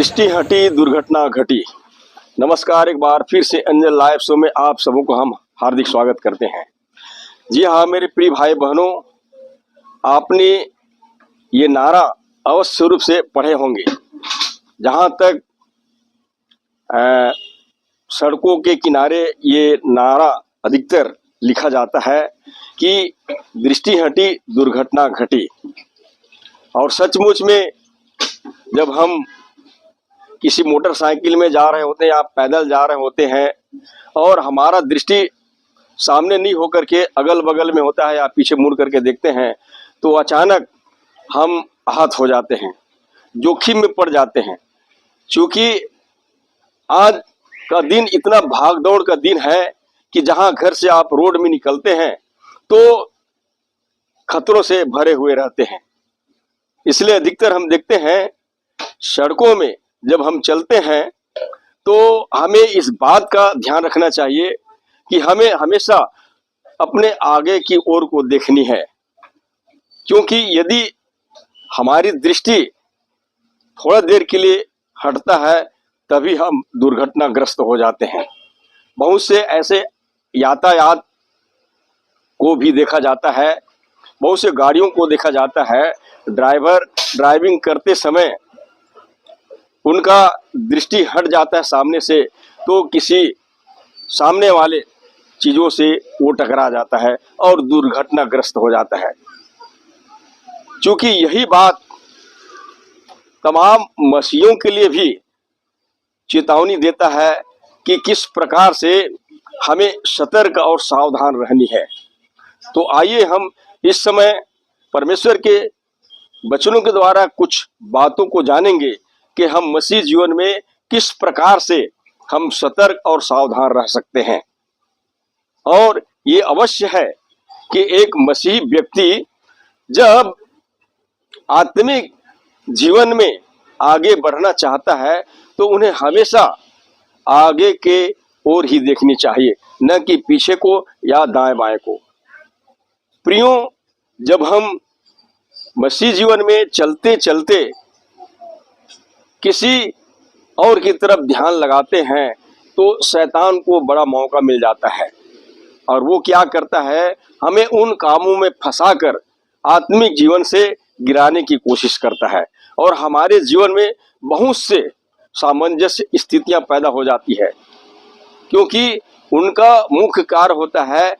दृष्टि हटी दुर्घटना घटी। नमस्कार, एक बार फिर से अंजल लाइव शो में आप सबों को हम हार्दिक स्वागत करते हैं। जी हाँ मेरे प्रिय भाई बहनों, आपने ये नारा अवश्य रूप से पढ़े होंगे। जहाँ तक सड़कों के किनारे ये नारा अधिकतर लिखा जाता है कि दृष्टि हटी दुर्घटना घटी। और सचमुच में जब हम किसी मोटरसाइकिल में जा रहे होते हैं या पैदल जा रहे होते हैं और हमारा दृष्टि सामने नहीं होकर के अगल बगल में होता है या पीछे मुड़ करके देखते हैं तो अचानक हम आहत हो जाते हैं, जोखिम में पड़ जाते हैं। क्योंकि आज का दिन इतना भागदौड़ का दिन है कि जहां घर से आप रोड में निकलते हैं तो खतरों से भरे हुए रहते हैं। इसलिए अधिकतर हम देखते हैं सड़कों में जब हम चलते हैं तो हमें इस बात का ध्यान रखना चाहिए कि हमें हमेशा अपने आगे की ओर को देखनी है। क्योंकि यदि हमारी दृष्टि थोड़ा देर के लिए हटता है तभी हम दुर्घटनाग्रस्त हो जाते हैं। बहुत से ऐसे यातायात को भी देखा जाता है, बहुत से गाड़ियों को देखा जाता है, ड्राइवर ड्राइविंग करते समय उनका दृष्टि हट जाता है सामने से तो किसी सामने वाले चीजों से वो टकरा जाता है और दुर्घटनाग्रस्त हो जाता है। क्योंकि यही बात तमाम मसीहों के लिए भी चेतावनी देता है कि किस प्रकार से हमें सतर्क और सावधान रहनी है। तो आइए हम इस समय परमेश्वर के वचनों के द्वारा कुछ बातों को जानेंगे कि हम मसीह जीवन में किस प्रकार से हम सतर्क और सावधान रह सकते हैं। और ये अवश्य है कि एक मसीही व्यक्ति जब आत्मिक जीवन में आगे बढ़ना चाहता है तो उन्हें हमेशा आगे के ओर ही देखनी चाहिए, न कि पीछे को या दाएं बाएं को। प्रियों, जब हम मसीह जीवन में चलते चलते किसी और की तरफ ध्यान लगाते हैं तो शैतान को बड़ा मौका मिल जाता है और वो क्या करता है, हमें उन कामों में फंसाकर आत्मिक जीवन से गिराने की कोशिश करता है और हमारे जीवन में बहुत से सामंजस्य स्थितियां पैदा हो जाती है। क्योंकि उनका मुख्य कार्य होता है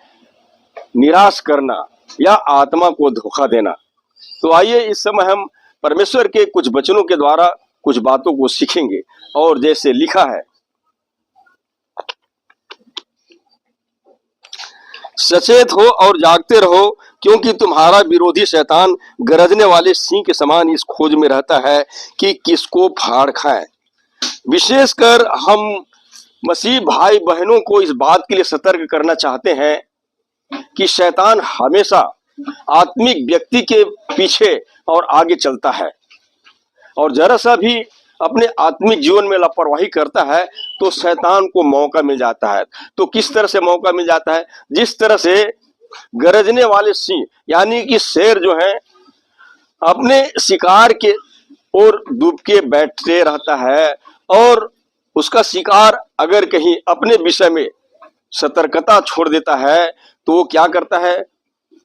निराश करना या आत्मा को धोखा देना। तो आइए इस समय हम परमेश्वर के कुछ वचनों के द्वारा कुछ बातों को सीखेंगे। और जैसे लिखा है, सचेत हो और जागते रहो क्योंकि तुम्हारा विरोधी शैतान गरजने वाले सिंह के समान इस खोज में रहता है कि किसको फाड़ खाए। विशेषकर हम मसीह भाई बहनों को इस बात के लिए सतर्क करना चाहते हैं कि शैतान हमेशा आत्मिक व्यक्ति के पीछे और आगे चलता है और जरा सा भी अपने आत्मिक जीवन में लापरवाही करता है तो शैतान को मौका मिल जाता है। तो किस तरह से मौका मिल जाता है? जिस तरह से गरजने वाले सिंह यानी कि शेर जो है अपने शिकार के ओर डूब के बैठते रहता है और उसका शिकार अगर कहीं अपने विषय में सतर्कता छोड़ देता है तो वो क्या करता है,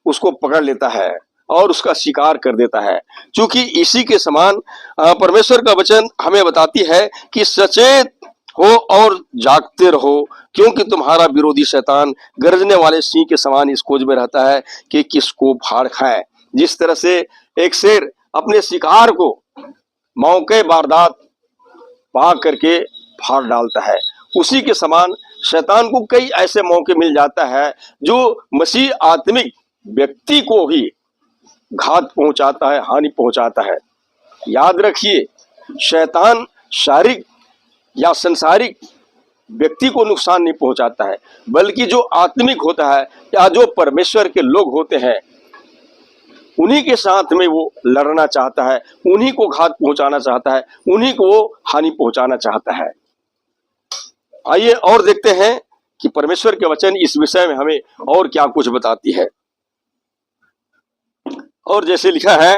उसको पकड़ लेता है और उसका शिकार कर देता है। क्योंकि इसी के समान परमेश्वर का वचन हमें बताती है कि सचेत हो और जागते रहो क्योंकि तुम्हारा विरोधी शैतान गरजने वाले सिंह के समान इस खोज में रहता है कि किसको फाड़ खाए। जिस तरह से एक शेर अपने शिकार को मौके वारदात पा करके फाड़ डालता है, उसी के समान शैतान को कई ऐसे मौके मिल जाता है जो मसीह आत्मिक व्यक्ति को ही घात पहुंचाता है, हानि पहुंचाता है। याद रखिए, शैतान शारीरिक या संसारिक व्यक्ति को नुकसान नहीं पहुंचाता है, बल्कि जो आत्मिक होता है या जो परमेश्वर के लोग होते हैं उन्हीं के साथ में वो लड़ना चाहता है, उन्हीं को घात पहुंचाना चाहता है, उन्हीं को वो हानि पहुंचाना चाहता है। आइए और देखते हैं कि परमेश्वर के वचन इस विषय में हमें और क्या कुछ बताती है। और जैसे लिखा है,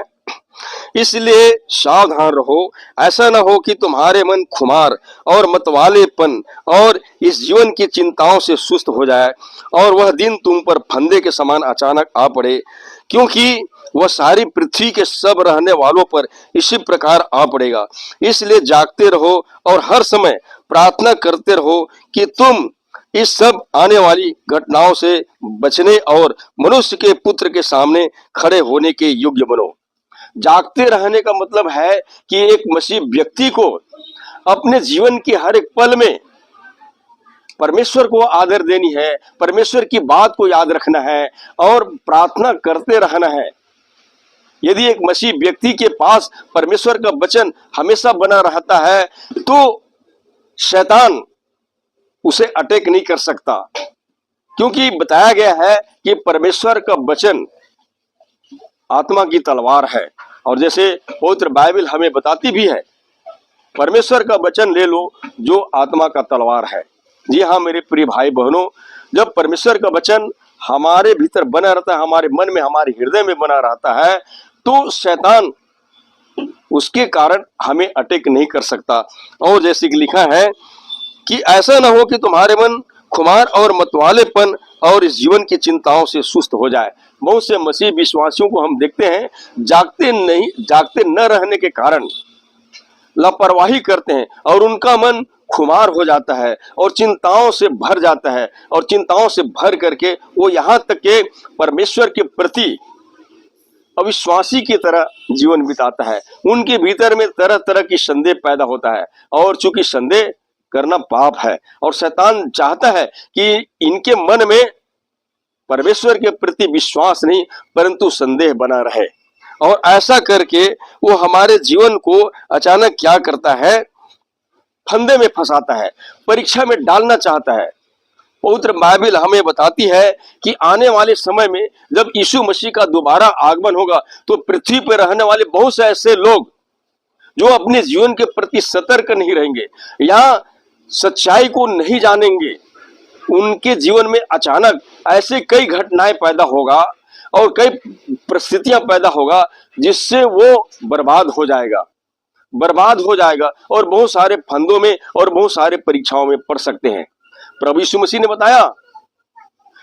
इसलिए सावधान रहो, ऐसा न हो कि तुम्हारे मन खुमार और मतवालेपन और इस जीवन की चिंताओं से सुस्त हो जाए और वह दिन तुम पर फंदे के समान अचानक आ पड़े, क्योंकि वह सारी पृथ्वी के सब रहने वालों पर इसी प्रकार आ पड़ेगा। इसलिए जागते रहो और हर समय प्रार्थना करते रहो कि तुम इस सब आने वाली घटनाओं से बचने और मनुष्य के पुत्र के सामने खड़े होने के योग्य बनो। जागते रहने का मतलब है कि एक मसीह व्यक्ति को अपने जीवन के हर एक पल में परमेश्वर को आदर देनी है, परमेश्वर की बात को याद रखना है और प्रार्थना करते रहना है। यदि एक मसीह व्यक्ति के पास परमेश्वर का वचन हमेशा बना रहता है तो शैतान उसे अटैक नहीं कर सकता, क्योंकि बताया गया है कि परमेश्वर का वचन आत्मा की तलवार है। और जैसे पवित्र बाइबल हमें बताती भी है, परमेश्वर का वचन ले लो जो आत्मा का तलवार है। जी हाँ मेरे प्रिय भाई बहनों, जब परमेश्वर का वचन हमारे भीतर बना रहता है, हमारे मन में, हमारे हृदय में बना रहता है, तो शैतान उसके कारण हमें अटैक नहीं कर सकता। और जैसे कि लिखा है कि ऐसा ना हो कि तुम्हारे मन खुमार और मतवालेपन और इस जीवन की चिंताओं से सुस्त हो जाए। बहुत से मसीह विश्वासियों को हम देखते हैं जागते न रहने के कारण लापरवाही करते हैं और उनका मन खुमार हो जाता है और चिंताओं से भर जाता है और चिंताओं से भर करके वो यहाँ तक के परमेश्वर के प्रति अविश्वासी की तरह जीवन बिताता है। उनके भीतर में तरह तरह की संदेह पैदा होता है और चूंकि संदेह करना पाप है और शैतान चाहता है कि इनके मन में परमेश्वर के प्रति विश्वास नहीं परंतु संदेह बना रहे, और ऐसा करके वो हमारे जीवन को अचानक क्या करता है, फंदे में फंसाता है, परीक्षा में डालना चाहता है। पवित्र बाइबल हमें बताती है कि आने वाले समय में जब यीशु मसीह का दोबारा आगमन होगा तो पृथ्वी पर रहने वाले बहुत से ऐसे लोग जो अपने जीवन के प्रति सतर्क नहीं रहेंगे या सच्चाई को नहीं जानेंगे, उनके जीवन में अचानक ऐसे कई घटनाएं पैदा होगा और कई परिस्थितियां पैदा होगा जिससे वो बर्बाद हो जाएगा और बहुत सारे फंदों में और बहुत सारे परीक्षाओं में पड़ सकते हैं। प्रभु यीशु मसीह ने बताया,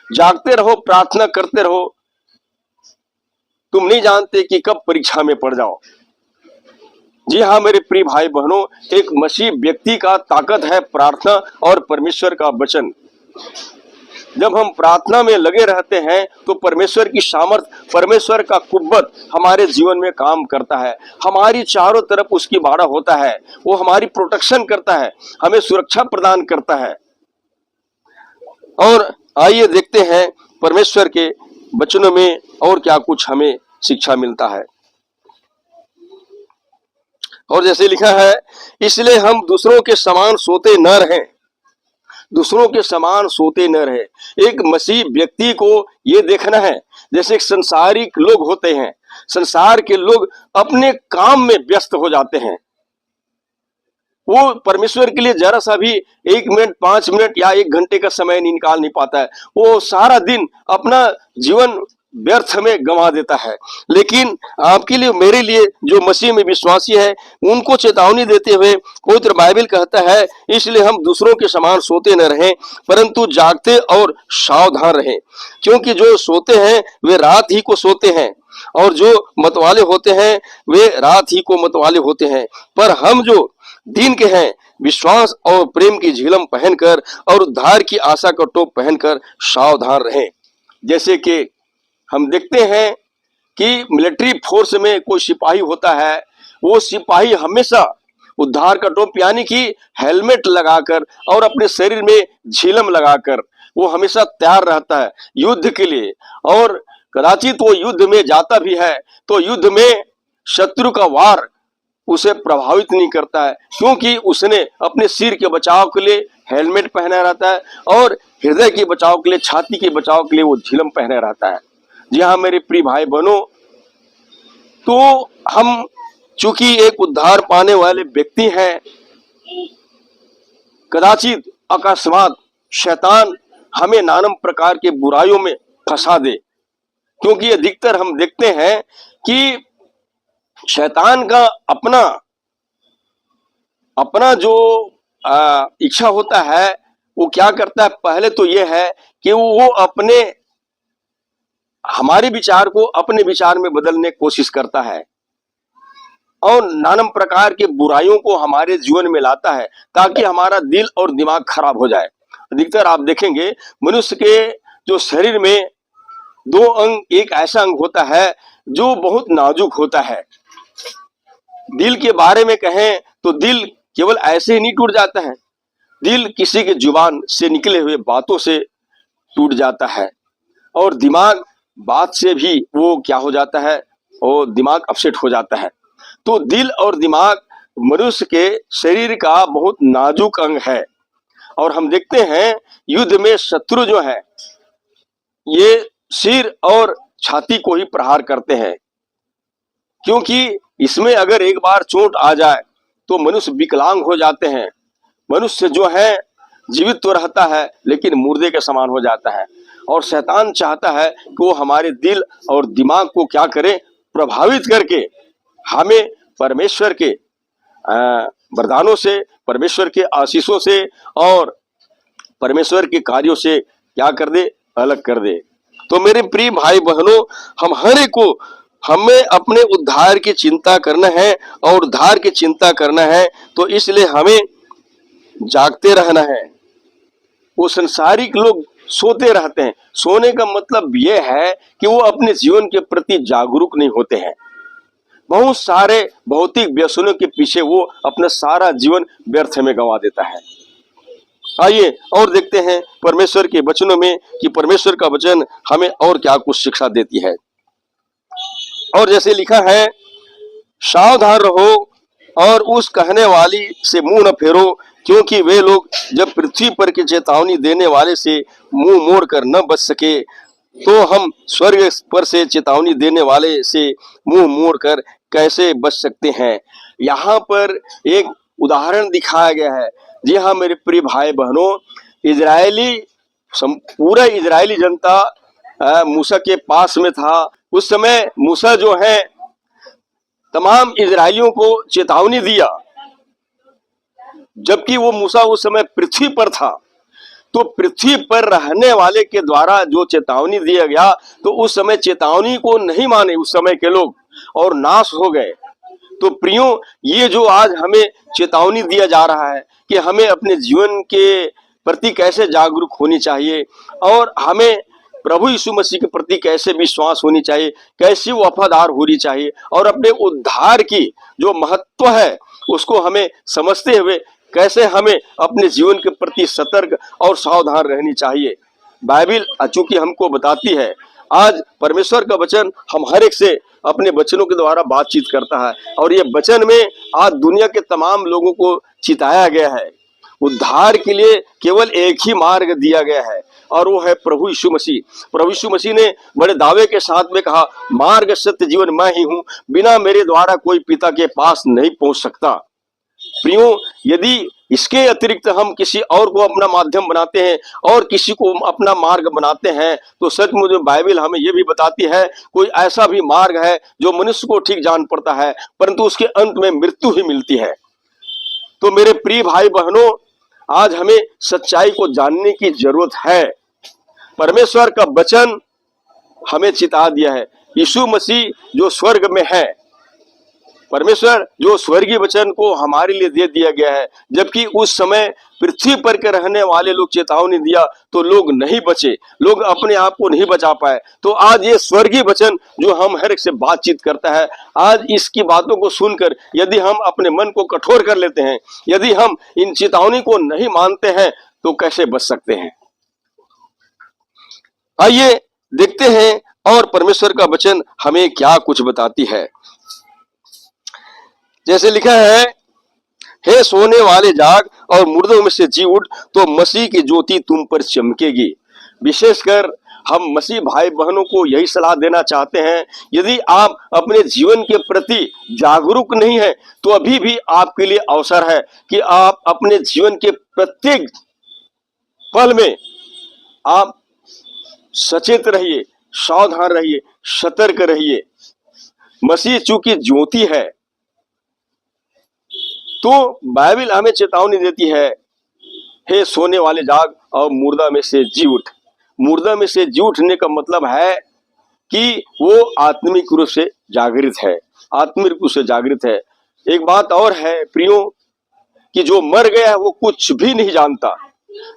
जागते रहो, प्रार्थना करते रहो, तुम नहीं जानते कि कब परीक्षा में पड़ जाओ। जी हाँ मेरे प्रिय भाई बहनों, एक मसीह व्यक्ति का ताकत है प्रार्थना और परमेश्वर का वचन। जब हम प्रार्थना में लगे रहते हैं तो परमेश्वर की सामर्थ, परमेश्वर का कुव्वत हमारे जीवन में काम करता है। हमारी चारों तरफ उसकी बाड़ा होता है, वो हमारी प्रोटेक्शन करता है, हमें सुरक्षा प्रदान करता है। और आइए देखते हैं परमेश्वर के वचनों में और क्या कुछ हमें शिक्षा मिलता है। और जैसे लिखा है, इसलिए हम दूसरों के समान सोते न रहें, दूसरों के समान सोते न रहे। एक मसीह व्यक्ति को ये देखना है, जैसे संसारिक लोग होते हैं, संसार के लोग अपने काम में व्यस्त हो जाते हैं, वो परमेश्वर के लिए जरा सा भी 1 मिनट, 5 मिनट या 1 घंटे का समय निकाल नहीं पाता है। वो सारा दिन अपना जीवन व्यर्थ में गंवा देता है। लेकिन आपके लिए, मेरे लिए जो मसीह में विश्वासी है, उनको चेतावनी देते हुए पवित्र बाइबल कहता है, इसलिए हम दूसरों के समान सोते न रहें परंतु जागते और सावधान रहें, क्योंकि जो सोते हैं वे रात ही को सोते हैं और जो मतवाले होते हैं वे रात ही को मतवाले होते हैं। पर हम जो दिन के हैं विश्वास और प्रेम की झिलम पहनकर और उद्धार की आशा का टोप पहनकर सावधान रहें। जैसे कि हम देखते हैं कि मिलिट्री फोर्स में कोई सिपाही होता है, वो सिपाही हमेशा उद्धार का टोप यानी कि हेलमेट लगाकर और अपने शरीर में झिलम लगाकर वो हमेशा तैयार रहता है युद्ध के लिए। और कदाचित वो युद्ध में जाता भी है तो युद्ध में शत्रु का वार उसे प्रभावित नहीं करता है, क्योंकि उसने अपने सिर के बचाव के लिए हेलमेट पहना रहता है और हृदय के बचाव के लिए, छाती के बचाव के लिए वो झिलम पहने रहता है। जी हाँ मेरे प्रिय भाई बहनों, तो हम चूंकि एक उद्धार पाने वाले व्यक्ति हैं, कदाचित अकस्मात शैतान हमें नाना प्रकार के बुराइयों में फंसा दे, क्योंकि अधिकतर हम देखते हैं कि शैतान का अपना अपना जो इच्छा होता है, वो क्या करता है, पहले तो ये है कि वो अपने हमारे विचार को अपने विचार में बदलने की कोशिश करता है और नाना प्रकार की बुराइयों को हमारे जीवन में लाता है ताकि हमारा दिल और दिमाग खराब हो जाए। अधिकतर आप देखेंगे मनुष्य के जो शरीर में दो अंग, एक ऐसा अंग होता है जो बहुत नाजुक होता है। दिल के बारे में कहें तो दिल केवल ऐसे ही नहीं टूट जाता है, दिल किसी के जुबान से निकले हुए बातों से टूट जाता है और दिमाग बात से भी वो क्या हो जाता है, वो दिमाग अपसेट हो जाता है। तो दिल और दिमाग मनुष्य के शरीर का बहुत नाजुक अंग है और हम देखते हैं युद्ध में शत्रु जो है ये सिर और छाती को ही प्रहार करते हैं, क्योंकि इसमें अगर एक बार चोट आ जाए तो मनुष्य विकलांग हो जाते हैं। मनुष्य जो है जीवित तो रहता है लेकिन मुर्दे के समान हो जाता है और शैतान चाहता है कि वो हमारे दिल और दिमाग को क्या करे, प्रभावित करके हमें परमेश्वर के वरदानों से, परमेश्वर के आशीषों से और परमेश्वर के कार्यों से क्या कर दे, अलग कर दे। तो मेरे प्रिय भाई बहनों, हम हर एक को हमें अपने उद्धार की चिंता करना है और उद्धार की चिंता करना है तो इसलिए हमें जागते रहना है। वो संसारिक लोग सोते रहते हैं। सोने का मतलब यह है कि वो अपने जीवन के प्रति जागरूक नहीं होते हैं। बहुत सारे भौतिक व्यसनों के पीछे वो अपना सारा जीवन व्यर्थ में गंवा देता है। आइए और देखते हैं परमेश्वर के वचनों में कि परमेश्वर का वचन हमें और क्या कुछ शिक्षा देती है। और जैसे लिखा है, सावधान रहो और उस कहने वाली से मुंह न फेरो, क्योंकि वे लोग जब पृथ्वी पर की चेतावनी देने वाले से मुंह मोड़ कर न बच सके तो हम स्वर्ग पर से चेतावनी देने वाले से मुंह मोड़ कर कैसे बच सकते हैं। यहाँ पर एक उदाहरण दिखाया गया है। जी हाँ मेरे प्रिय भाई बहनों, इजरायली पूरा इजरायली जनता मूसा के पास में था। उस समय मूसा जो है तमाम इजरायलियों को चेतावनी दिया, जबकि वो मूसा उस समय पृथ्वी पर था। तो पृथ्वी पर रहने वाले के द्वारा जो चेतावनी दिया गया तो उस समय चेतावनी को नहीं माने उस समय के लोग और नाश हो गए। तो प्रियो, ये जो आज हमें चेतावनी दिया जा रहा है कि हमें अपने जीवन के प्रति कैसे जागरूक होनी चाहिए और हमें प्रभु यीशु मसीह के प्रति कैसे विश्वास होनी चाहिए, कैसी वफादार होनी चाहिए और अपने उद्धार की जो महत्व है उसको हमें समझते हुए कैसे हमें अपने जीवन के प्रति सतर्क और सावधान रहनी चाहिए। बाइबिल चूंकि हमको बताती है, आज परमेश्वर का वचन हम हर एक से अपने वचनों के द्वारा बातचीत करता है और ये वचन में आज दुनिया के तमाम लोगों को चिताया गया है। उद्धार के लिए केवल एक ही मार्ग दिया गया है और वो है प्रभु यीशु मसीह। प्रभु यीशु मसीह ने बड़े दावे के साथ में कहा, मार्ग सत्य जीवन मैं ही हूं, बिना मेरे द्वारा कोई पिता के पास नहीं पहुंच सकता। प्रियो, यदि इसके अतिरिक्त हम किसी और को अपना माध्यम बनाते हैं और किसी को अपना मार्ग बनाते हैं तो सचमुच बाइबल हमें यह भी बताती है कोई ऐसा भी मार्ग है जो मनुष्य को ठीक जान पड़ता है परंतु उसके अंत में मृत्यु ही मिलती है। तो मेरे प्रिय भाई बहनों, आज हमें सच्चाई को जानने की जरूरत है। परमेश्वर का वचन हमें चिता दिया है। यीशु मसीह जो स्वर्ग में है, परमेश्वर जो स्वर्गीय वचन को हमारे लिए दे दिया गया है, जबकि उस समय पृथ्वी पर के रहने वाले लोग चेतावनी दिया तो लोग नहीं बचे, लोग अपने आप को नहीं बचा पाए। तो आज ये स्वर्गीय वचन जो हम हर एक से बातचीत करता है, आज इसकी बातों को सुनकर यदि हम अपने मन को कठोर कर लेते हैं, यदि हम इन चेतावनी को नहीं मानते हैं तो कैसे बच सकते हैं। आइए देखते हैं और परमेश्वर का वचन हमें क्या कुछ बताती है। जैसे लिखा है, हे सोने वाले जाग और मुर्दों में से जी उठ, तो मसीह की ज्योति तुम पर चमकेगी। विशेषकर हम मसीह भाई बहनों को यही सलाह देना चाहते हैं, यदि आप अपने जीवन के प्रति जागरूक नहीं है तो अभी भी आपके लिए अवसर है कि आप अपने जीवन के प्रत्येक पल में आप सचेत रहिए, सावधान रहिए, सतर्क रहिए। मसीह चूंकि ज्योति है, तो बाइबल हमें चेतावनी देती है, हे सोने वाले जाग और मुर्दा में से जी उठ। मुर्दा में से जी उठने का मतलब है कि वो आत्मिक रूप से जागृत है, आत्मिक रूप से जागृत है। एक बात और है प्रियो, कि जो मर गया है वो कुछ भी नहीं जानता,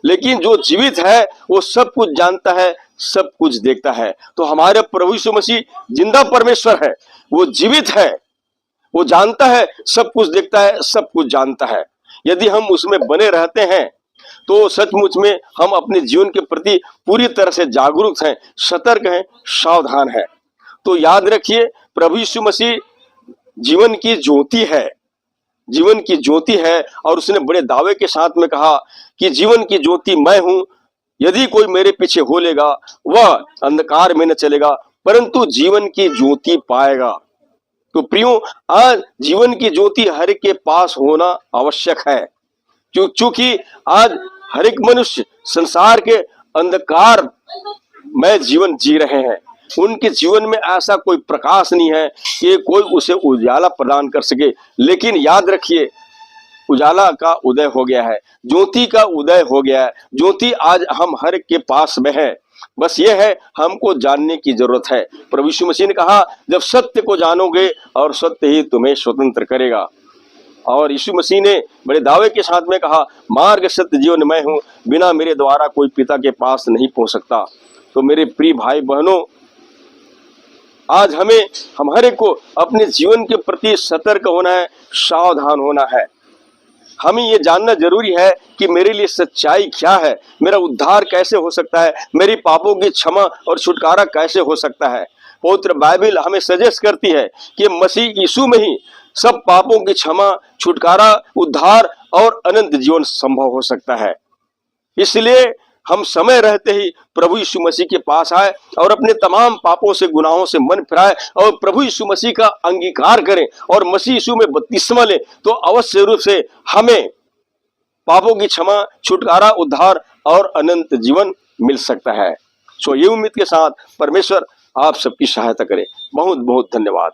लेकिन जो जीवित है वो सब कुछ जानता है, सब कुछ देखता है। तो हमारे प्रभु यीशु मसीह जिंदा परमेश्वर है, वो जीवित है, वो जानता है, सब कुछ देखता है, सब कुछ जानता है। यदि हम उसमें बने रहते हैं तो सचमुच में हम अपने जीवन के प्रति पूरी तरह से जागरूक हैं, सतर्क हैं, सावधान हैं। तो याद रखिए, प्रभु यीशु मसीह जीवन की ज्योति है, जीवन की ज्योति है। और उसने बड़े दावे के साथ में कहा कि जीवन की ज्योति मैं हूं, यदि कोई मेरे पीछे हो लेगा वह अंधकार में न चलेगा परंतु जीवन की ज्योति पाएगा। तो प्रियो, आज जीवन की ज्योति हर एक के पास होना आवश्यक है, क्योंकि आज हर एक मनुष्य संसार के अंधकार में जीवन जी रहे हैं। उनके जीवन में ऐसा कोई प्रकाश नहीं है कि कोई उसे उजाला प्रदान कर सके। लेकिन याद रखिए, उजाला का उदय हो गया है, ज्योति का उदय हो गया है। ज्योति आज हम हर एक के पास में है, बस ये है हमको जानने की जरूरत है। प्रभु यीशु मसीह ने कहा, जब सत्य को जानोगे और सत्य ही तुम्हें स्वतंत्र करेगा। और यीशु मसीह ने बड़े दावे के साथ में कहा, मार्ग सत्य जीवन मैं हूं, बिना मेरे द्वारा कोई पिता के पास नहीं पहुंच सकता। तो मेरे प्रिय भाई बहनों, आज हम हर एक को अपने जीवन के प्रति सतर्क होना है, सावधान होना है। हमें ये जानना जरूरी है कि मेरे लिए सच्चाई क्या है, मेरा उद्धार कैसे हो सकता है, मेरी पापों की क्षमा और छुटकारा कैसे हो सकता है। पवित्र बाइबल हमें सजेस्ट करती है कि मसीह यीशु में ही सब पापों की क्षमा, छुटकारा, उद्धार और अनंत जीवन संभव हो सकता है। इसलिए हम समय रहते ही प्रभु यीशु मसीह के पास आए और अपने तमाम पापों से, गुनाहों से मन फिराए और प्रभु यीशु मसीह का अंगीकार करें और मसीह यीशु में बपतिस्मा लें, तो अवश्य रूप से हमें पापों की क्षमा, छुटकारा, उद्धार और अनंत जीवन मिल सकता है। सो ये उम्मीद के साथ परमेश्वर आप सबकी सहायता करे। बहुत बहुत धन्यवाद।